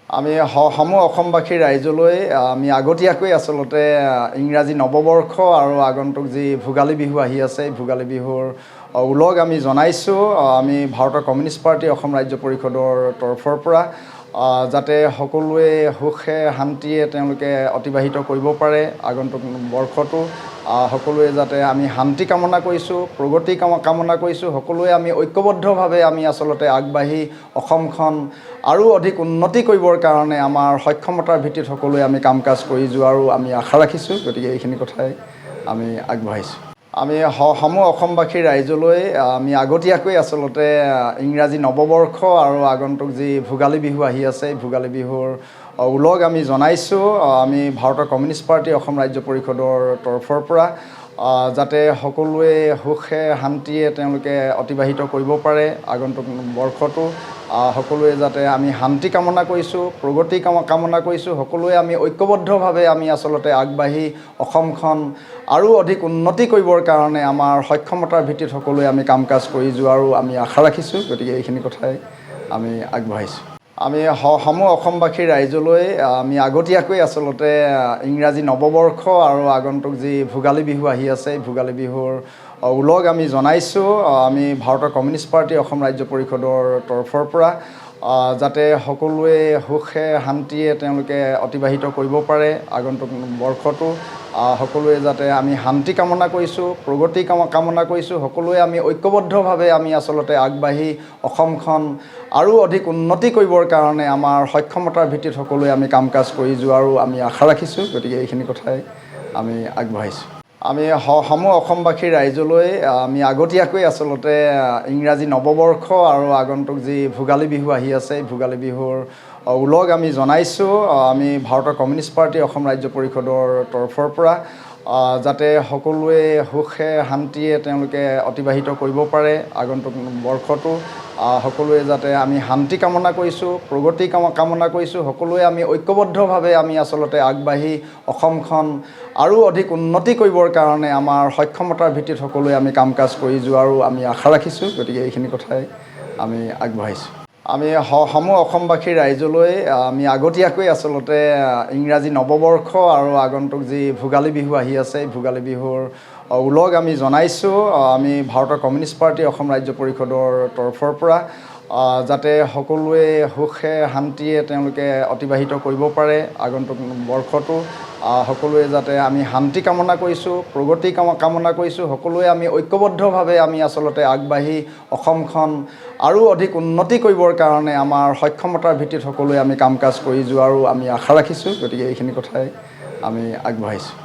আমি সমূহ অসমবাসী ৰাইজলৈ আমি আগতীয়াকৈ আচলতে ইংৰাজী নৱবৰ্ষ আৰু আগন্তুক যি ভোগালী বিহু আহি আছে ভোগালী বিহুৰ উলগ আমি জনাইছোঁ আমি ভাৰতৰ কমিউনিষ্ট পাৰ্টি অসম ৰাজ্য পৰিষদৰ তৰফৰ পৰা যাতে সকলোৱে সুখে শান্তিয়ে তেওঁলোকে অতিবাহিত কৰিব পাৰে আগন্তুক বৰ্ষটো সকলোৱে যাতে আমি শান্তি কামনা কৰিছোঁ প্ৰগতি কামনা কৰিছোঁ সকলোৱে আমি ঐক্যবদ্ধভাৱে আমি আচলতে আগবাঢ়ি অসমখন আৰু অধিক উন্নতি কৰিবৰ কাৰণে আমাৰ সক্ষমতাৰ ভিত্তিত সকলোৱে আমি কাম কাজ কৰি যোৱাৰো আমি আশা ৰাখিছোঁ গতিকে এইখিনি কথাই আমি আগবাঢ়িছোঁ আমি সমূহ অসমবাসী ৰাইজলৈ আমি আগতীয়াকৈ আচলতে ইংৰাজী নৱবৰ্ষ আৰু আগন্তুক যি ভোগালী বিহু আহি আছে ভোগালী বিহুৰ উলগ আমি জনাইছোঁ আমি ভাৰতৰ কমিউনিষ্ট পাৰ্টি অসম ৰাজ্য পৰিষদৰ তৰফৰ পৰা যাতে সকলোৱে সুখে শান্তিয়ে তেওঁলোকে অতিবাহিত কৰিব পাৰে আগন্তুক বৰ্ষটো সকলোৱে যাতে আমি শান্তি কামনা কৰিছোঁ প্ৰগতি কামনা কৰিছোঁ সকলোৱে আমি ঐক্যবদ্ধভাৱে আমি আচলতে আগবাঢ়ি অসমখন আৰু অধিক উন্নতি কৰিবৰ কাৰণে আমাৰ সক্ষমতাৰ ভিত্তিত সকলোৱে আমি কাম কাজ কৰি যোৱাৰো আমি আশা ৰাখিছোঁ গতিকে এইখিনি কথাই আমি আগবাঢ়িছোঁ আমি সমূহ অসমবাসী ৰাইজলৈ আমি আগতীয়াকৈ আচলতে ইংৰাজী নৱবৰ্ষ আৰু আগন্তুক যি ভোগালী বিহু আহি আছে ভোগালী বিহুৰ উলগ আমি জনাইছোঁ আমি ভাৰতৰ কমিউনিষ্ট পাৰ্টি অসম ৰাজ্য পৰিষদৰ তৰফৰ পৰা যাতে সকলোৱে সুখে শান্তিয়ে তেওঁলোকে অতিবাহিত কৰিব পাৰে আগন্তুক বৰ্ষটো সকলোৱে যাতে আমি শান্তি কামনা কৰিছোঁ প্ৰগতি কামনা কৰিছোঁ সকলোৱে আমি ঐক্যবদ্ধভাৱে আমি আচলতে আগবাঢ়ি অসমখন আৰু অধিক উন্নতি কৰিবৰ কাৰণে আমাৰ সক্ষমতাৰ ভিত্তিত সকলোৱে আমি কাম কাজ কৰি যোৱাৰো আমি আশা ৰাখিছোঁ গতিকে এইখিনি কথাই আমি আগবাঢ়িছোঁ আমি সমূহ অসমবাসী ৰাইজলৈ আমি আগতীয়াকৈ আচলতে ইংৰাজী নৱবৰ্ষ আৰু আগন্তুক যি ভোগালী বিহু আহি আছে ভোগালী বিহুৰ উলগ আমি জনাইছোঁ আমি ভাৰতৰ কমিউনিষ্ট পাৰ্টি অসম ৰাজ্য পৰিষদৰ তৰফৰ পৰা যাতে সকলোৱে সুখে শান্তিয়ে তেওঁলোকে অতিবাহিত কৰিব পাৰে আগন্তুক বৰ্ষটো সকলোৱে যাতে আমি শান্তি কামনা কৰিছোঁ প্ৰগতি কামনা কৰিছোঁ সকলোৱে আমি ঐক্যবদ্ধভাৱে আমি আচলতে আগবাঢ়ি অসমখন আৰু অধিক উন্নতি কৰিবৰ কাৰণে আমাৰ সক্ষমতাৰ ভিত্তিত সকলোৱে আমি কাম কাজ কৰি যোৱাৰো আমি আশা ৰাখিছোঁ গতিকে এইখিনি কথাই আমি আগবাঢ়িছোঁ আমি সমূহ অসমবাসী ৰাইজলৈ আমি আগতীয়াকৈ আচলতে ইংৰাজী নৱবৰ্ষ আৰু আগন্তুক যি ভোগালী বিহু আহি আছে ভোগালী বিহুৰ উলগ আমি জনাইছোঁ আমি ভাৰতৰ কমিউনিষ্ট পাৰ্টি অসম ৰাজ্য পৰিষদৰ তৰফৰ পৰা যাতে সকলোৱে সুখে শান্তিয়ে তেওঁলোকে অতিবাহিত কৰিব পাৰে আগন্তুক বৰ্ষটো সকলোৱে যাতে আমি শান্তি কামনা কৰিছোঁ প্ৰগতি কামনা কৰিছোঁ সকলোৱে আমি ঐক্যবদ্ধভাৱে আমি আচলতে আগবাঢ়ি অসমখন আৰু অধিক উন্নতি কৰিবৰ কাৰণে আমাৰ সক্ষমতাৰ ভিত্তিত সকলোৱে আমি কাম কাজ কৰি যোৱাৰো আমি আশা ৰাখিছোঁ গতিকে এইখিনি কথাই আমি আগবাঢ়িছোঁ